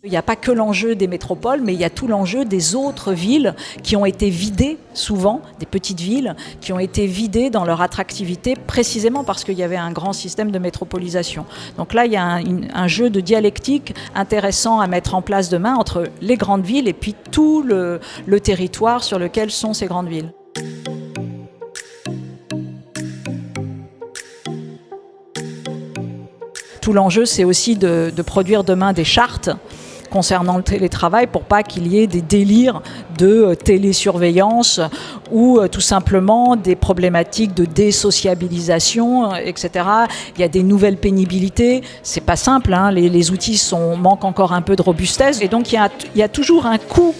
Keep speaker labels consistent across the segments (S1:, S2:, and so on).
S1: Il n'y a pas que l'enjeu des métropoles, mais il y a tout l'enjeu des autres villes qui ont été vidées, souvent, des petites villes, qui ont été vidées dans leur attractivité, précisément parce qu'il y avait un grand système de métropolisation. Donc là, il y a un jeu de dialectique intéressant à mettre en place demain entre les grandes villes et puis tout le territoire sur lequel sont ces grandes villes. Tout l'enjeu, c'est aussi de produire demain des chartes concernant le télétravail pour pas qu'il y ait des délires de télésurveillance ou tout simplement des problématiques de désociabilisation, etc. Il y a des nouvelles pénibilités, c'est pas simple, hein, les outils manquent encore un peu de robustesse et donc il y a toujours un coût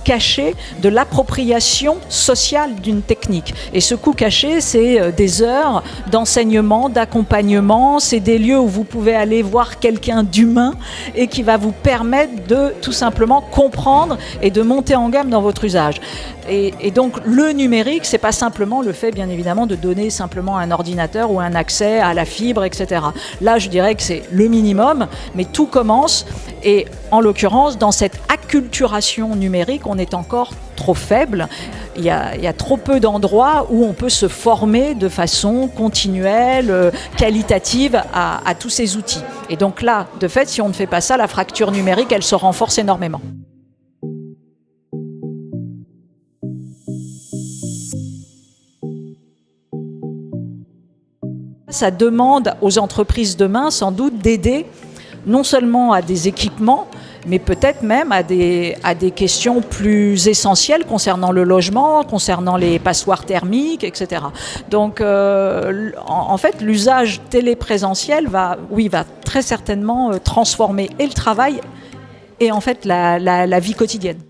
S1: caché de l'appropriation sociale d'une technique. Et ce coût caché, c'est des heures d'enseignement, d'accompagnement, c'est des lieux où vous pouvez aller voir quelqu'un d'humain et qui va vous permettre de tout simplement comprendre et de monter en gamme dans votre usage. Et donc le numérique, c'est pas simplement le fait, bien évidemment, de donner simplement un ordinateur ou un accès à la fibre, etc. Là, je dirais que c'est le minimum, mais tout commence. Et en l'occurrence, dans cette acculturation numérique, on est encore trop faible. Il y a trop peu d'endroits où on peut se former de façon continuelle, qualitative à tous ces outils. Et donc là, de fait, si on ne fait pas ça, la fracture numérique, elle se renforce énormément. Ça demande aux entreprises demain, sans doute, d'aider non seulement à des équipements, mais peut-être même à des questions plus essentielles concernant le logement, concernant les passoires thermiques, etc. Donc, en fait, l'usage téléprésentiel va très certainement transformer et le travail et en fait la vie quotidienne.